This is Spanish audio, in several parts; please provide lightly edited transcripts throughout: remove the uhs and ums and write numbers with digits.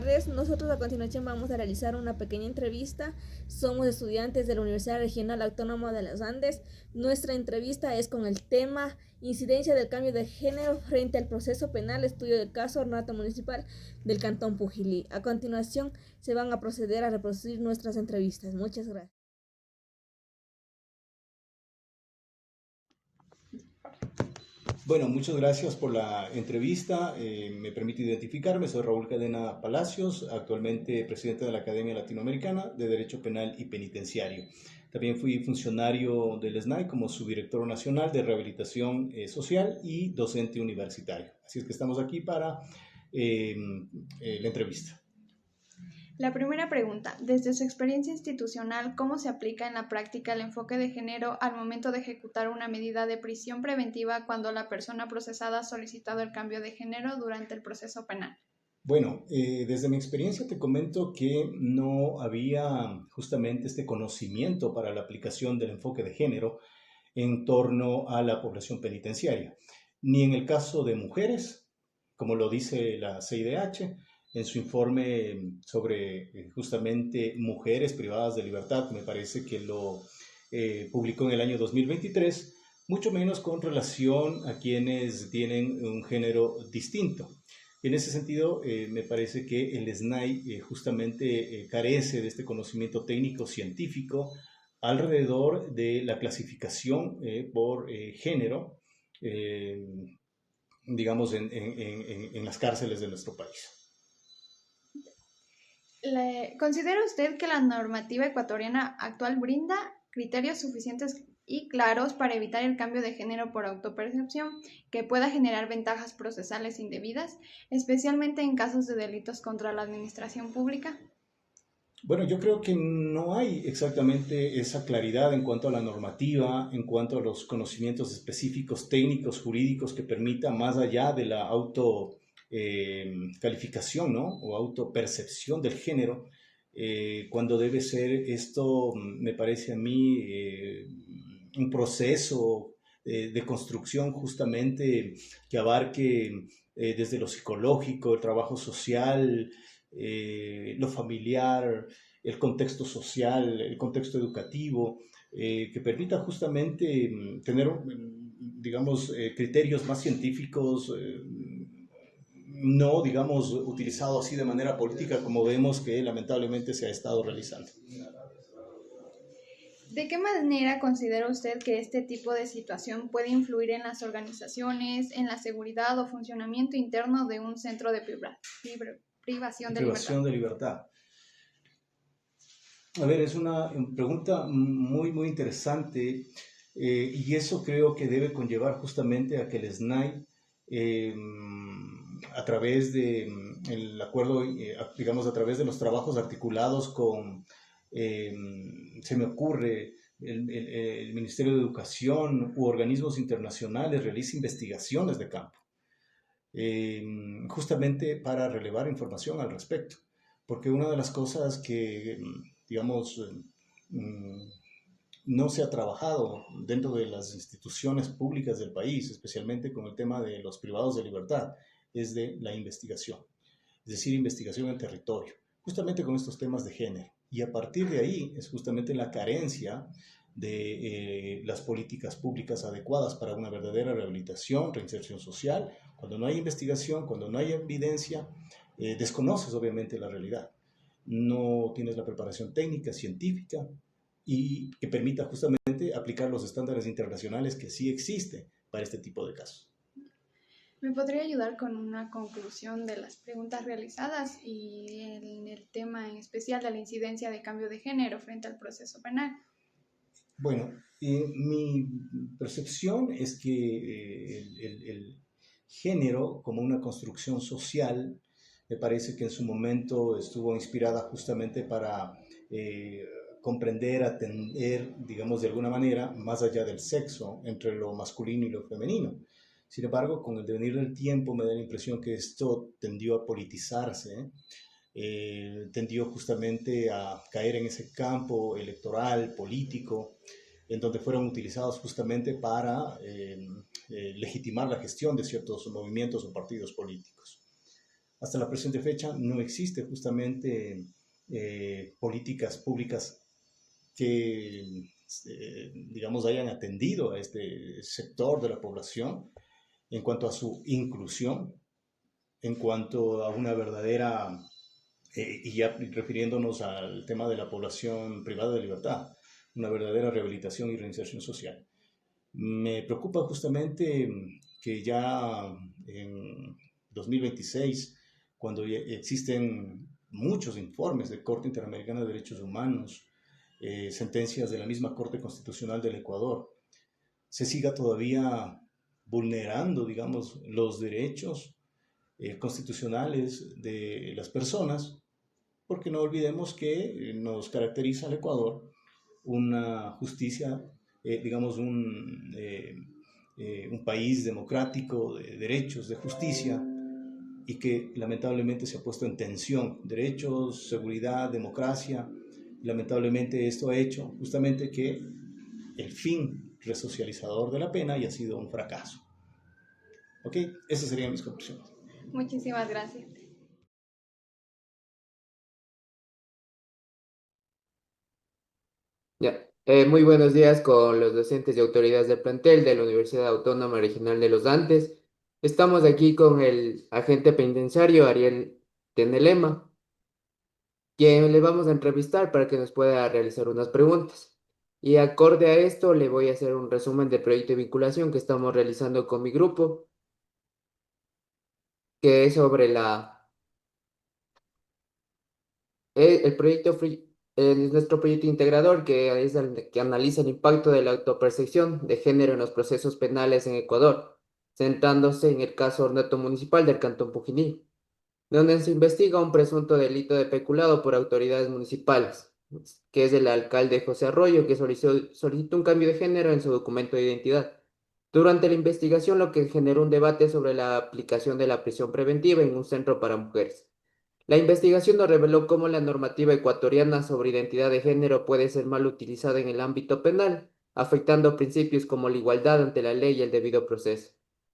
tardes. Nosotros a continuación vamos a realizar una pequeña entrevista. Somos estudiantes de la Universidad Regional Autónoma de los Andes. Nuestra entrevista es con el tema Incidencia del cambio de género frente al proceso penal, estudio del caso ornato municipal del Cantón Pujilí. A continuación se van a proceder a reproducir nuestras entrevistas. Muchas gracias. Bueno, muchas gracias por la entrevista. Me permite identificarme. Soy Raúl Cadena Palacios, actualmente presidente de la Academia Latinoamericana de Derecho Penal y Penitenciario. También fui funcionario del SNAI como subdirector nacional de rehabilitación social y docente universitario. Así es que estamos aquí para la entrevista. La primera pregunta, desde su experiencia institucional, ¿cómo se aplica en la práctica el enfoque de género al momento de ejecutar una medida de prisión preventiva cuando la persona procesada ha solicitado el cambio de género durante el proceso penal? Bueno, desde mi experiencia te comento que no había justamente este conocimiento para la aplicación del enfoque de género en torno a la población penitenciaria, ni en el caso de mujeres, como lo dice la CIDH, en su informe sobre justamente mujeres privadas de libertad, me parece que lo publicó en el año 2023, mucho menos con relación a quienes tienen un género distinto. En ese sentido, me parece que el SNAI justamente carece de este conocimiento técnico científico alrededor de la clasificación por género, digamos, en las cárceles de nuestro país. ¿Considera usted que la normativa ecuatoriana actual brinda criterios suficientes y claros para evitar el cambio de género por autopercepción que pueda generar ventajas procesales indebidas, especialmente en casos de delitos contra la administración pública? Bueno, yo creo que no hay exactamente esa claridad en cuanto a la normativa, en cuanto a los conocimientos específicos, técnicos, jurídicos que permitan, más allá de la auto calificación, ¿no? O autopercepción del género, cuando debe ser esto, me parece a mí, un proceso de construcción justamente que abarque desde lo psicológico, el trabajo social, lo familiar, el contexto social, el contexto educativo, que permita justamente tener, digamos, criterios más científicos, no, digamos, utilizado así de manera política como vemos que lamentablemente se ha estado realizando. ¿De qué manera considera usted que este tipo de situación puede influir en las organizaciones, en la seguridad o funcionamiento interno de un centro de privación de libertad? Privación de libertad. A ver, es una pregunta muy, muy interesante y eso creo que debe conllevar justamente a que el SNAI, a través del acuerdo, digamos, a través de los trabajos articulados con, se me ocurre, el Ministerio de Educación u organismos internacionales, realice investigaciones de campo, justamente para relevar información al respecto. Porque una de las cosas que digamos, no se ha trabajado dentro de las instituciones públicas del país, especialmente con el tema de los privados de libertad, es de la investigación, es decir, investigación en territorio, justamente con estos temas de género. Y a partir de ahí es justamente la carencia de las políticas públicas adecuadas para una verdadera rehabilitación, reinserción social. Cuando no hay investigación, cuando no hay evidencia, desconoces obviamente la realidad. No tienes la preparación técnica, científica y que permita justamente aplicar los estándares internacionales que sí existen para este tipo de casos. ¿Me podría ayudar con una conclusión de las preguntas realizadas y en el tema en especial de la incidencia de cambio de género frente al proceso penal? Bueno, mi percepción es que el género como una construcción social me parece que en su momento estuvo inspirada justamente para comprender, atender, digamos de alguna manera, más allá del sexo, entre lo masculino y lo femenino. Sin embargo, con el devenir del tiempo me da la impresión que esto tendió a politizarse, tendió justamente a caer en ese campo electoral, político, en donde fueron utilizados justamente para legitimar la gestión de ciertos movimientos o partidos políticos. hasta la presente fecha no existe justamente políticas públicas que, digamos, hayan atendido a este sector de la población en cuanto a su inclusión, en cuanto a una verdadera, y ya refiriéndonos al tema de la población privada de libertad, una verdadera rehabilitación y reinserción social. Me preocupa justamente que ya en 2026, cuando ya existen muchos informes de Corte Interamericana de Derechos Humanos, sentencias de la misma Corte Constitucional del Ecuador, se siga todavía vulnerando, digamos, los derechos constitucionales de las personas, porque no olvidemos que nos caracteriza al Ecuador una justicia, digamos, un país democrático de derechos, de justicia, y que lamentablemente se ha puesto en tensión derechos, seguridad, democracia. Lamentablemente esto ha hecho justamente que el fin resocializador de la pena haya sido un fracaso. ¿Ok? Esas serían mis conclusiones. Muchísimas gracias. Ya. Muy buenos días con los docentes y autoridades del plantel de la Universidad Autónoma Regional de los Andes. Estamos aquí con el agente penitenciario Ariel Tenelema, quien le vamos a entrevistar para que nos pueda realizar unas preguntas. Y acorde a esto, le voy a hacer un resumen del proyecto de vinculación que estamos realizando con mi grupo, que es sobre el proyecto es nuestro proyecto integrador que es el que analiza el impacto de la autopercepción de género en los procesos penales en Ecuador, centrándose en el caso Ornato Municipal del Cantón Pujiní, donde se investiga un presunto delito de peculado por autoridades municipales, que es el alcalde José Arroyo, que solicitó un cambio de género en su documento de identidad. Durante la investigación, lo que generó un debate sobre la aplicación de la prisión preventiva en un centro para mujeres. La investigación nos reveló cómo la normativa ecuatoriana sobre identidad de género puede ser mal utilizada en el ámbito penal, afectando principios como la igualdad ante la ley y el debido proceso,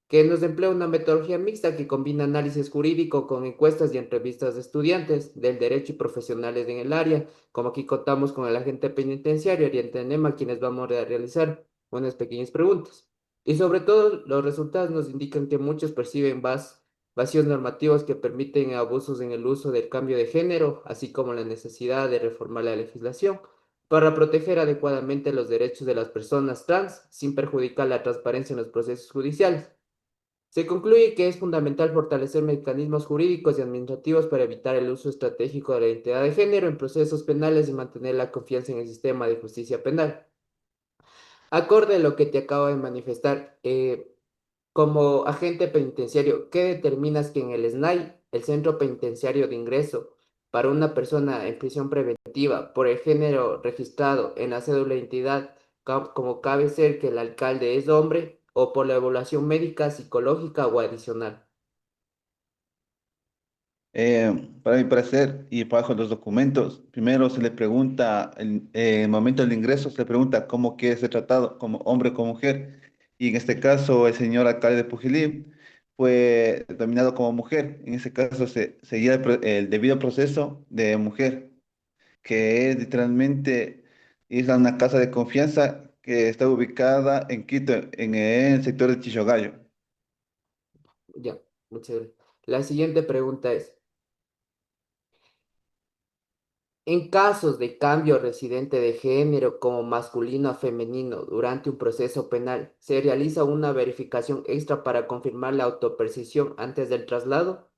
que nos emplea una metodología mixta que combina análisis jurídico con encuestas y entrevistas de estudiantes del derecho y profesionales en el área, como aquí contamos con el agente penitenciario Ariel Tenema, quienes vamos a realizar unas pequeñas preguntas. Y sobre todo, los resultados nos indican que muchos perciben vacíos normativos que permiten abusos en el uso del cambio de género, así como la necesidad de reformar la legislación para proteger adecuadamente los derechos de las personas trans sin perjudicar la transparencia en los procesos judiciales. Se concluye que es fundamental fortalecer mecanismos jurídicos y administrativos para evitar el uso estratégico de la identidad de género en procesos penales y mantener la confianza en el sistema de justicia penal. Acorde a lo que te acabo de manifestar, como agente penitenciario, ¿qué determinas que en el SNAI, el Centro Penitenciario de Ingreso, para una persona en prisión preventiva por el género registrado en la cédula de identidad, como cabe ser que el alcalde es hombre, o por la evaluación médica, psicológica o adicional? Para mi parecer y bajo los documentos, primero se le pregunta, en el momento del ingreso, se le pregunta cómo quiere ser tratado, como hombre o como mujer. Y en este caso, el señor alcalde de Pujilí fue determinado como mujer. En ese caso, se seguía el debido proceso de mujer, que es literalmente es una casa de confianza que está ubicada en Quito, en el sector de Chichogallo. Ya, muchas gracias. La siguiente pregunta es, en casos de cambio residente de género como masculino a femenino durante un proceso penal, ¿se realiza una verificación extra para confirmar la autopercepción antes del traslado?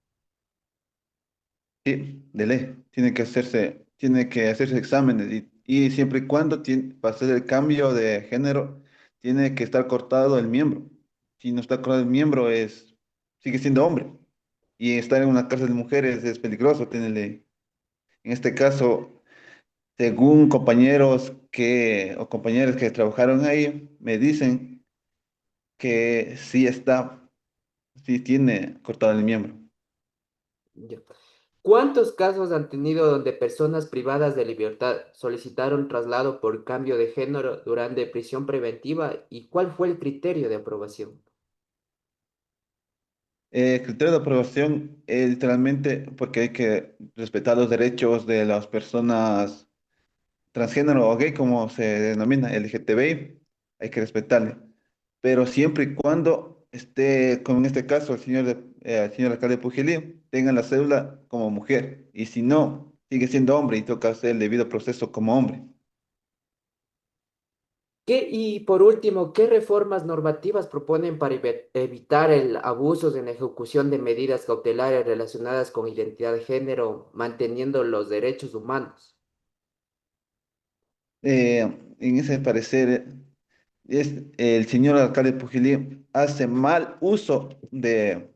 Sí, de ley, tiene que hacerse exámenes y siempre y cuando para hacer el cambio de género, tiene que estar cortado el miembro. Si no está cortado el miembro, sigue siendo hombre. Y estar en una cárcel de mujeres es peligroso, tiene ley. En este caso, según compañeros o compañeras que trabajaron ahí, me dicen que sí tiene cortado el miembro. Ya. ¿Cuántos casos han tenido donde personas privadas de libertad solicitaron traslado por cambio de género durante prisión preventiva y cuál fue el criterio de aprobación? Criterio de aprobación es literalmente porque hay que respetar los derechos de las personas transgénero o gay, como se denomina, LGTBI, hay que respetarle. Pero siempre y cuando esté, como en este caso, el señor alcalde de Pujilí, tenga la cédula como mujer. Y si no, sigue siendo hombre y toca hacer el debido proceso como hombre. Y por último, ¿qué reformas normativas proponen para evitar el abusos en la ejecución de medidas cautelares relacionadas con identidad de género, manteniendo los derechos humanos? En ese parecer, el señor alcalde de Pujilí hace mal uso del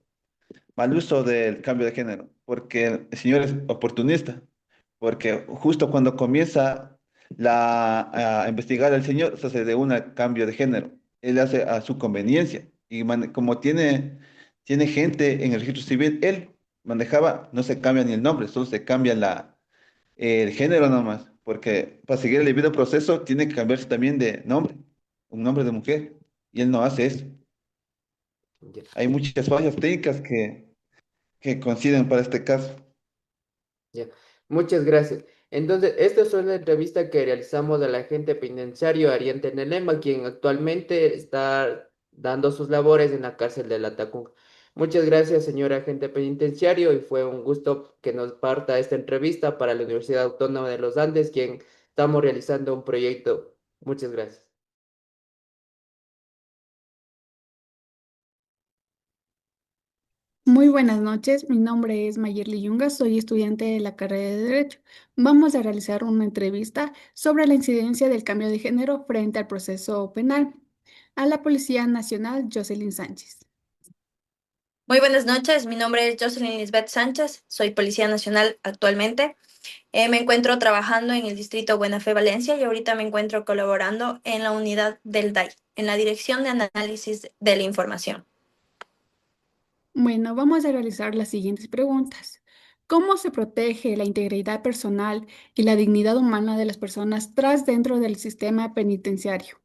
cambio de género, porque el señor es oportunista, porque justo cuando comienza a investigar al señor, se hace de un cambio de género. Él hace a su conveniencia. Y como tiene gente en el registro civil, él manejaba, no se cambia ni el nombre, solo se cambia el género nomás, porque para seguir el debido proceso tiene que cambiarse también de nombre, un nombre de mujer, y él no hace eso. Ya. Hay muchas fallas técnicas que coinciden para este caso. Ya, muchas gracias. Entonces, esta es una entrevista que realizamos al agente penitenciario Ariente Nelema, quien actualmente está dando sus labores en la cárcel de La Tacunga. Muchas gracias, señor agente penitenciario, y fue un gusto que nos parta esta entrevista para la Universidad Autónoma de los Andes, quien estamos realizando un proyecto. Muchas gracias. Muy buenas noches, mi nombre es Mayerly Yunga, soy estudiante de la carrera de Derecho. Vamos a realizar una entrevista sobre la incidencia del cambio de género frente al proceso penal. A la Policía Nacional, Jocelyn Sánchez. Muy buenas noches, mi nombre es Jocelyn Lisbeth Sánchez, soy Policía Nacional actualmente. Me encuentro trabajando en el distrito Buena Fe, Valencia, y ahorita me encuentro colaborando en la unidad del DAI, en la Dirección de Análisis de la Información. Bueno, vamos a realizar las siguientes preguntas. ¿Cómo se protege la integridad personal y la dignidad humana de las personas tras dentro del sistema penitenciario?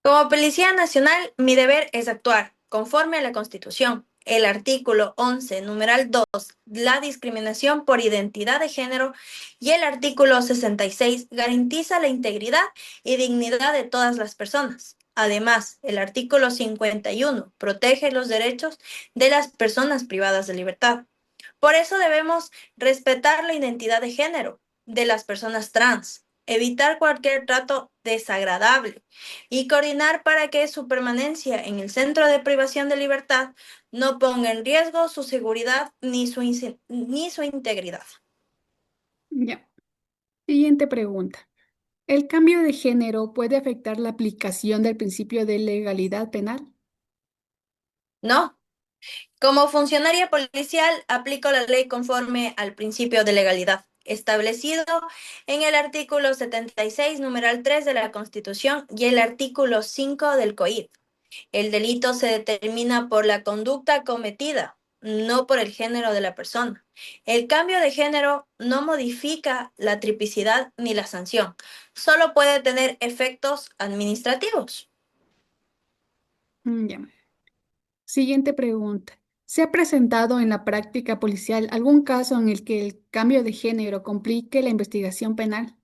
Como Policía Nacional, mi deber es actuar conforme a la Constitución. El artículo 11, numeral 2, la discriminación por identidad de género, y el artículo 66 garantiza la integridad y dignidad de todas las personas. Además, el artículo 51 protege los derechos de las personas privadas de libertad. Por eso debemos respetar la identidad de género de las personas trans, evitar cualquier trato desagradable y coordinar para que su permanencia en el centro de privación de libertad no ponga en riesgo su seguridad ni su integridad. Ya. Siguiente pregunta. ¿El cambio de género puede afectar la aplicación del principio de legalidad penal? No. Como funcionaria policial, aplico la ley conforme al principio de legalidad, establecido en el artículo 76, numeral 3 de la Constitución y el artículo 5 del COID. El delito se determina por la conducta cometida, no por el género de la persona. El cambio de género no modifica la tipicidad ni la sanción, solo puede tener efectos administrativos. Ya. Siguiente pregunta. ¿Se ha presentado en la práctica policial algún caso en el que el cambio de género complique la investigación penal?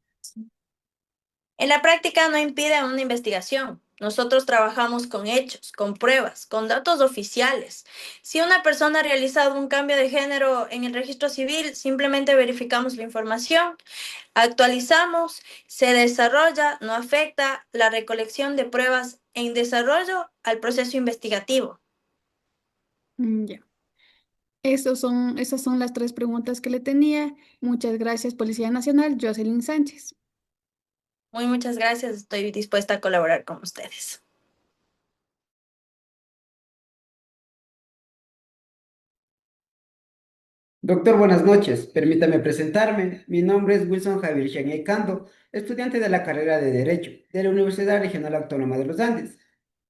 En la práctica no impide una investigación. Nosotros trabajamos con hechos, con pruebas, con datos oficiales. Si una persona ha realizado un cambio de género en el registro civil, simplemente verificamos la información, actualizamos, se desarrolla, no afecta la recolección de pruebas en desarrollo al proceso investigativo. Ya. Esas son las tres preguntas que le tenía. Muchas gracias, Policía Nacional, Jocelyn Sánchez. Muchas gracias, estoy dispuesta a colaborar con ustedes. Doctor, buenas noches. Permítame presentarme. Mi nombre es Wilson Javier Chañé Cando, estudiante de la carrera de Derecho de la Universidad Regional Autónoma de los Andes.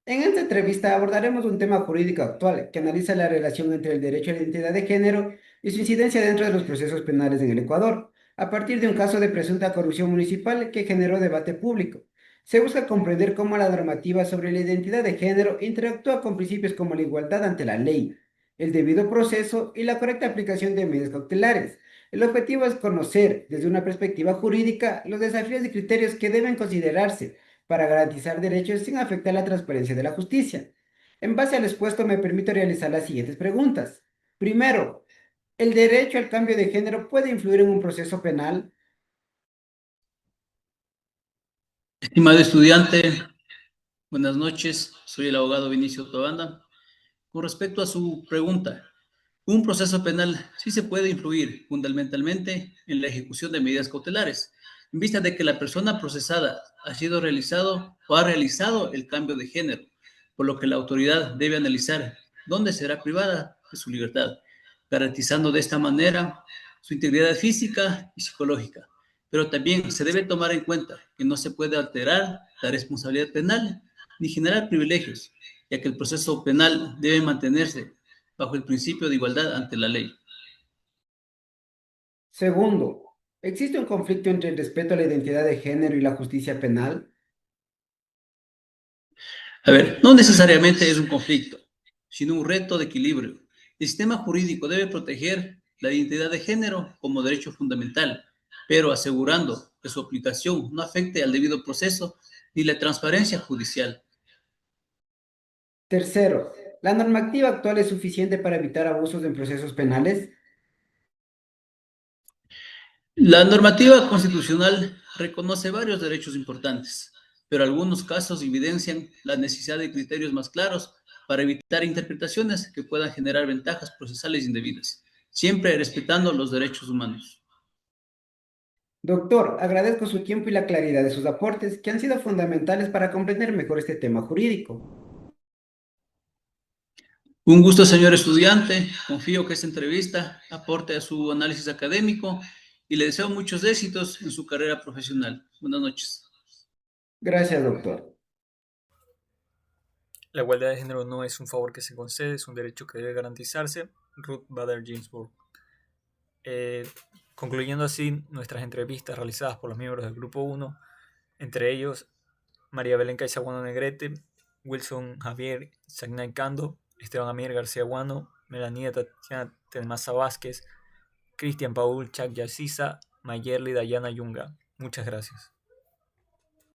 En esta entrevista abordaremos un tema jurídico actual que analiza la relación entre el derecho a la identidad de género y su incidencia dentro de los procesos penales en el Ecuador, a partir de un caso de presunta corrupción municipal que generó debate público. Se busca comprender cómo la normativa sobre la identidad de género interactúa con principios como la igualdad ante la ley, el debido proceso y la correcta aplicación de medidas cautelares. El objetivo es conocer desde una perspectiva jurídica los desafíos y criterios que deben considerarse para garantizar derechos sin afectar la transparencia de la justicia. En base al expuesto me permito realizar las siguientes preguntas. Primero, ¿el derecho al cambio de género puede influir en un proceso penal? Estimado estudiante, buenas noches. Soy el abogado Vinicio Tobanda. Con respecto a su pregunta, un proceso penal sí se puede influir fundamentalmente en la ejecución de medidas cautelares, en vista de que la persona procesada ha sido realizado o ha realizado el cambio de género, por lo que la autoridad debe analizar dónde será privada de su libertad, garantizando de esta manera su integridad física y psicológica. Pero también se debe tomar en cuenta que no se puede alterar la responsabilidad penal ni generar privilegios, ya que el proceso penal debe mantenerse bajo el principio de igualdad ante la ley. Segundo, ¿existe un conflicto entre el respeto a la identidad de género y la justicia penal? A ver, no necesariamente es un conflicto, sino un reto de equilibrio. El sistema jurídico debe proteger la identidad de género como derecho fundamental, pero asegurando que su aplicación no afecte al debido proceso ni la transparencia judicial. Tercero, ¿la normativa actual es suficiente para evitar abusos en procesos penales? La normativa constitucional reconoce varios derechos importantes, pero algunos casos evidencian la necesidad de criterios más claros para evitar interpretaciones que puedan generar ventajas procesales indebidas, siempre respetando los derechos humanos. Doctor, agradezco su tiempo y la claridad de sus aportes, que han sido fundamentales para comprender mejor este tema jurídico. Un gusto, señor estudiante. Confío que esta entrevista aporte a su análisis académico y le deseo muchos éxitos en su carrera profesional. Buenas noches. Gracias, doctor. La igualdad de género no es un favor que se concede, es un derecho que debe garantizarse. Ruth Bader Ginsburg. Concluyendo así nuestras entrevistas realizadas por los miembros del Grupo 1, entre ellos María Belén Caizaguano Negrete, Wilson Javier Sagnay Cando, Esteban Amir García Guano, Melanía Tatiana Tenmaza Vázquez, Cristian Paul Chac Yacisa, Mayerly Dayana Yunga. Muchas gracias.